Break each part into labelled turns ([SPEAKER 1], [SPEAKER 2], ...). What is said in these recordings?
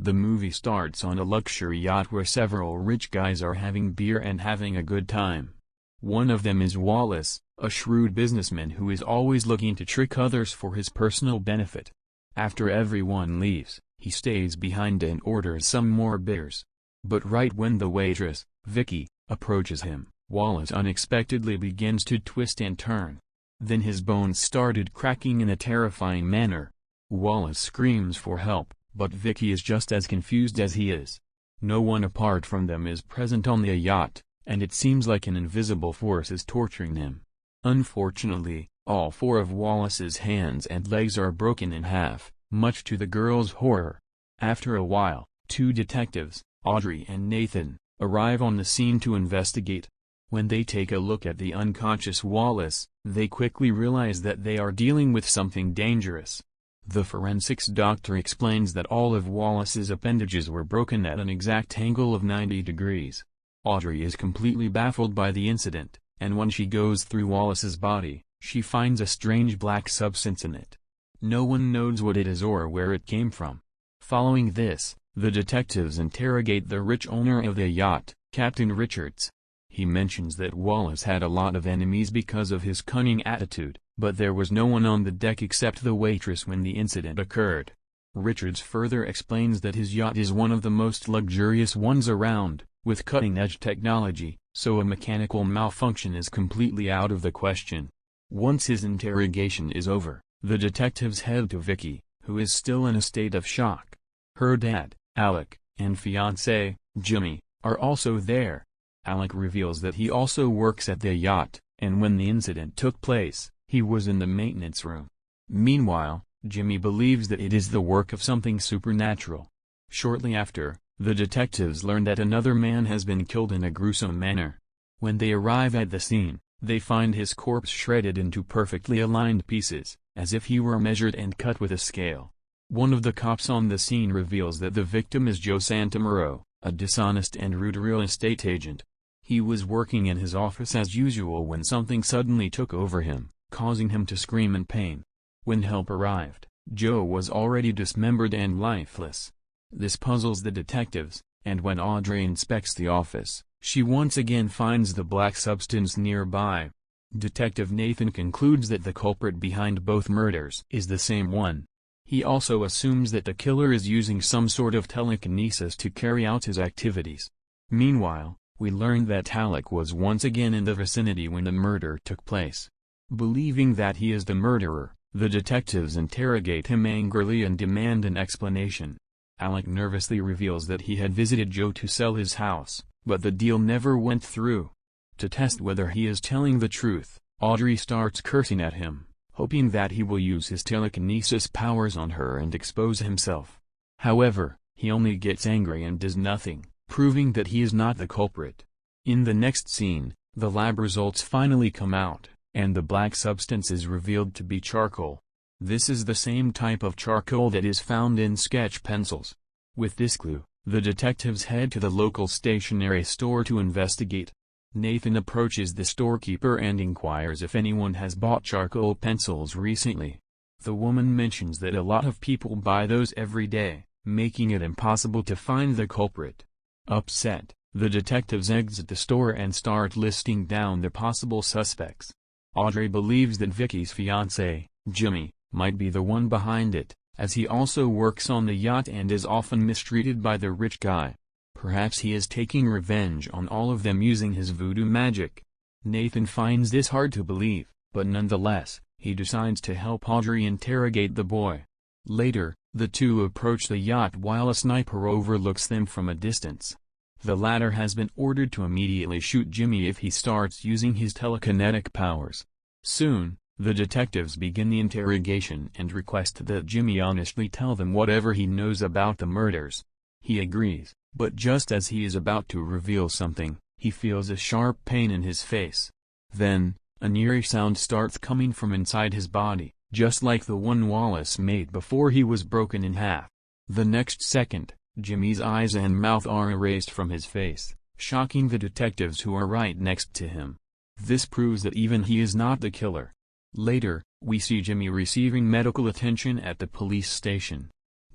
[SPEAKER 1] The movie starts on a luxury yacht where several rich guys are having beer and having a good time. One of them is Wallace, a shrewd businessman who is always looking to trick others for his personal benefit. After everyone leaves, he stays behind and orders some more beers. But right when the waitress, Vicky, approaches him, Wallace unexpectedly begins to twist and turn. Then his bones started cracking in a terrifying manner. Wallace screams for help, but Vicky is just as confused as he is. No one apart from them is present on the yacht, and it seems like an invisible force is torturing them. Unfortunately, all four of Wallace's hands and legs are broken in half, much to the girl's horror. After a while, two detectives, Audrey and Nathan, arrive on the scene to investigate. When they take a look at the unconscious Wallace, they quickly realize that they are dealing with something dangerous. The forensics doctor explains that all of Wallace's appendages were broken at an exact angle of 90 degrees. Audrey is completely baffled by the incident, and when she goes through Wallace's body, she finds a strange black substance in it. No one knows what it is or where it came from. Following this, the detectives interrogate the rich owner of the yacht, Captain Richards. He mentions that Wallace had a lot of enemies because of his cunning attitude, but there was no one on the deck except the waitress when the incident occurred. Richards further explains that his yacht is one of the most luxurious ones around, with cutting-edge technology, so a mechanical malfunction is completely out of the question. Once his interrogation is over, the detectives head to Vicky, who is still in a state of shock. Her dad, Alec, and fiancé, Jimmy, are also there. Alec reveals that he also works at the yacht, and when the incident took place, he was in the maintenance room. Meanwhile, Jimmy believes that it is the work of something supernatural. Shortly after, the detectives learn that another man has been killed in a gruesome manner. When they arrive at the scene, they find his corpse shredded into perfectly aligned pieces, as if he were measured and cut with a scale. One of the cops on the scene reveals that the victim is Joe Santamaro, a dishonest and rude real estate agent. He was working in his office as usual when something suddenly took over him, causing him to scream in pain. When help arrived, Joe was already dismembered and lifeless. This puzzles the detectives, and when Audrey inspects the office, she once again finds the black substance nearby. Detective Nathan concludes that the culprit behind both murders is the same one. He also assumes that the killer is using some sort of telekinesis to carry out his activities. Meanwhile, we learn that Alec was once again in the vicinity when the murder took place. Believing that he is the murderer, the detectives interrogate him angrily and demand an explanation. Alec nervously reveals that he had visited Joe to sell his house, but the deal never went through. To test whether he is telling the truth, Audrey starts cursing at him, hoping that he will use his telekinesis powers on her and expose himself. However, he only gets angry and does nothing, proving that he is not the culprit. In the next scene, the lab results finally come out, and the black substance is revealed to be charcoal. This is the same type of charcoal that is found in sketch pencils. With this clue, the detectives head to the local stationery store to investigate. Nathan approaches the storekeeper and inquires if anyone has bought charcoal pencils recently. The woman mentions that a lot of people buy those every day, making it impossible to find the culprit. Upset, the detectives exit the store and start listing down the possible suspects. Audrey believes that Vicky's fiancé, Jimmy, might be the one behind it, as he also works on the yacht and is often mistreated by the rich guy. Perhaps he is taking revenge on all of them using his voodoo magic. Nathan finds this hard to believe, but nonetheless, he decides to help Audrey interrogate the boy. Later, the two approach the yacht while a sniper overlooks them from a distance. The latter has been ordered to immediately shoot Jimmy if he starts using his telekinetic powers. Soon, the detectives begin the interrogation and request that Jimmy honestly tell them whatever he knows about the murders. He agrees, but just as he is about to reveal something, he feels a sharp pain in his face. Then, an eerie sound starts coming from inside his body, just like the one Wallace made before he was broken in half. The next second, Jimmy's eyes and mouth are erased from his face, shocking the detectives who are right next to him. This proves that even he is not the killer. Later, we see Jimmy receiving medical attention at the police station.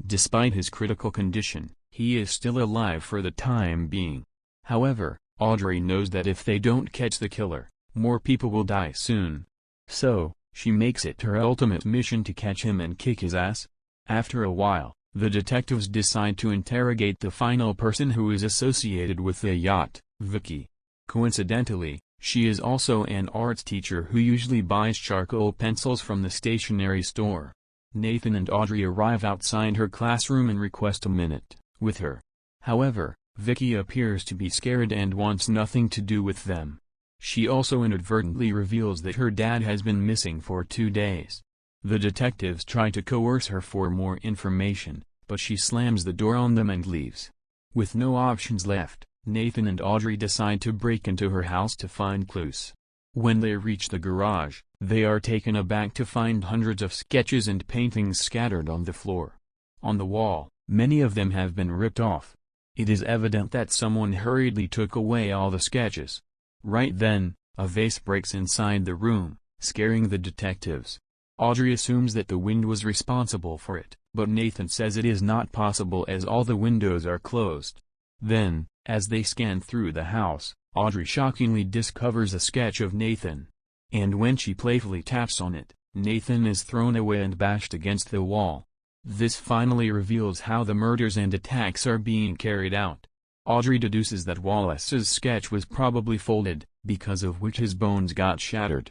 [SPEAKER 1] Despite his critical condition, he is still alive for the time being. However, Audrey knows that if they don't catch the killer, more people will die soon. So, she makes it her ultimate mission to catch him and kick his ass. After a while, the detectives decide to interrogate the final person who is associated with the yacht, Vicky. Coincidentally, she is also an arts teacher who usually buys charcoal pencils from the stationery store. Nathan and Audrey arrive outside her classroom and request a minute with her. However, Vicky appears to be scared and wants nothing to do with them. She also inadvertently reveals that her dad has been missing for 2 days. The detectives try to coerce her for more information, but she slams the door on them and leaves. With no options left, Nathan and Audrey decide to break into her house to find clues. When they reach the garage, they are taken aback to find hundreds of sketches and paintings scattered on the floor. On the wall, many of them have been ripped off. It is evident that someone hurriedly took away all the sketches. Right then, a vase breaks inside the room, scaring the detectives. Audrey assumes that the wind was responsible for it, but Nathan says it is not possible as all the windows are closed. Then, as they scan through the house, Audrey shockingly discovers a sketch of Nathan. And when she playfully taps on it, Nathan is thrown away and bashed against the wall. This finally reveals how the murders and attacks are being carried out. Audrey deduces that Wallace's sketch was probably folded, because of which his bones got shattered.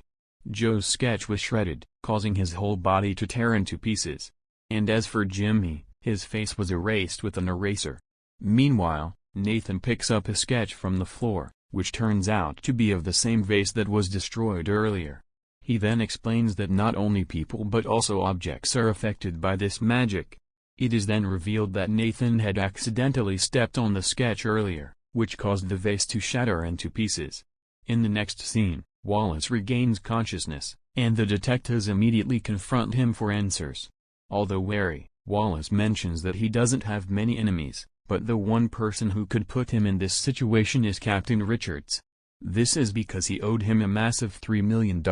[SPEAKER 1] Joe's sketch was shredded, causing his whole body to tear into pieces. And as for Jimmy, his face was erased with an eraser. Meanwhile, Nathan picks up a sketch from the floor, which turns out to be of the same vase that was destroyed earlier. He then explains that not only people but also objects are affected by this magic. It is then revealed that Nathan had accidentally stepped on the sketch earlier, which caused the vase to shatter into pieces. In the next scene, Wallace regains consciousness, and the detectives immediately confront him for answers. Although wary, Wallace mentions that he doesn't have many enemies, but the one person who could put him in this situation is Captain Richards. This is because he owed him a massive $3 million.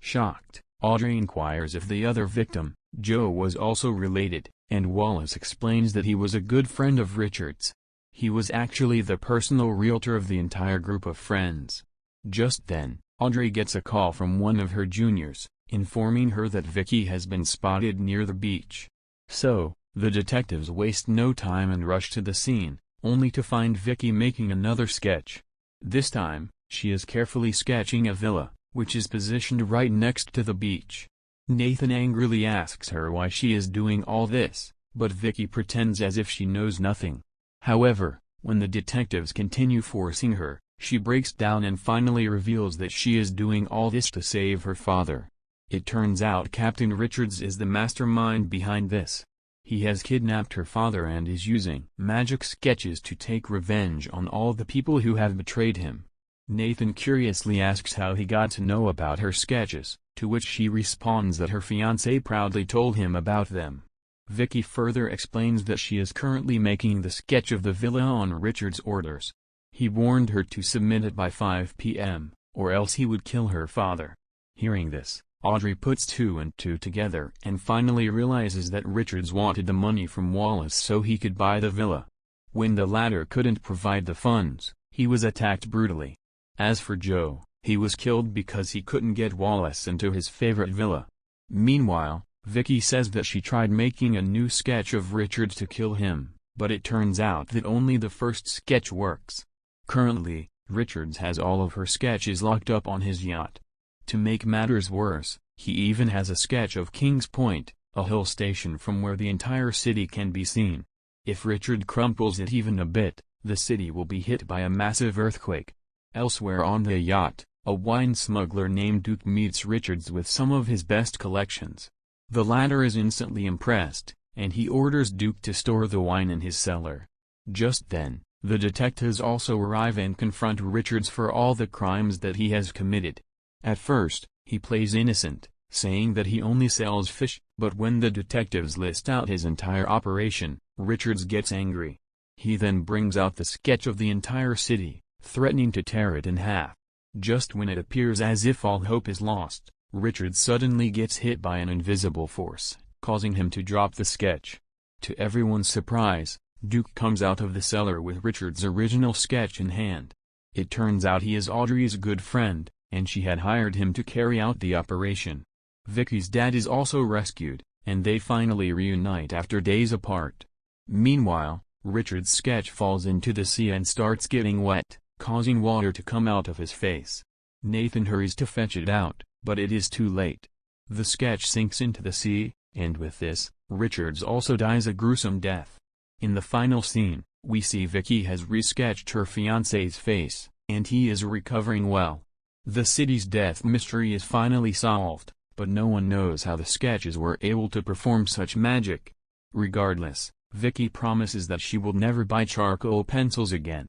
[SPEAKER 1] Shocked, Audrey inquires if the other victim, Joe, was also related, and Wallace explains that he was a good friend of Richards. He was actually the personal realtor of the entire group of friends. Just then, Audrey gets a call from one of her juniors, informing her that Vicky has been spotted near the beach. So, the detectives waste no time and rush to the scene, only to find Vicky making another sketch. This time, she is carefully sketching a villa, which is positioned right next to the beach. Nathan angrily asks her why she is doing all this, but Vicky pretends as if she knows nothing. However, when the detectives continue forcing her, she breaks down and finally reveals that she is doing all this to save her father. It turns out Captain Richards is the mastermind behind this. He has kidnapped her father and is using magic sketches to take revenge on all the people who have betrayed him. Nathan curiously asks how he got to know about her sketches, to which she responds that her fiancé proudly told him about them. Vicky further explains that she is currently making the sketch of the villa on Richard's orders. He warned her to submit it by 5 p.m., or else he would kill her father. Hearing this, Audrey puts 2 and 2 together and finally realizes that Richards wanted the money from Wallace so he could buy the villa. When the latter couldn't provide the funds, he was attacked brutally. As for Joe, he was killed because he couldn't get Wallace into his favorite villa. Meanwhile, Vicky says that she tried making a new sketch of Richards to kill him, but it turns out that only the first sketch works. Currently, Richards has all of her sketches locked up on his yacht. To make matters worse, he even has a sketch of Kings Point, a hill station from where the entire city can be seen. If Richard crumples it even a bit, the city will be hit by a massive earthquake. Elsewhere on the yacht, a wine smuggler named Duke meets Richards with some of his best collections. The latter is instantly impressed, and he orders Duke to store the wine in his cellar. Just then, the detectives also arrive and confront Richards for all the crimes that he has committed. At first, he plays innocent, saying that he only sells fish, but when the detectives list out his entire operation, Richards gets angry. He then brings out the sketch of the entire city, threatening to tear it in half. Just when it appears as if all hope is lost, Richards suddenly gets hit by an invisible force, causing him to drop the sketch. To everyone's surprise, Duke comes out of the cellar with Richard's original sketch in hand. It turns out he is Audrey's good friend, and she had hired him to carry out the operation. Vicky's dad is also rescued, and they finally reunite after days apart. Meanwhile, Richard's sketch falls into the sea and starts getting wet, causing water to come out of his face. Nathan hurries to fetch it out, but it is too late. The sketch sinks into the sea, and with this, Richards also dies a gruesome death. In the final scene, we see Vicky has resketched her fiancé's face, and he is recovering well. The city's death mystery is finally solved, but no one knows how the sketches were able to perform such magic. Regardless, Vicky promises that she will never buy charcoal pencils again.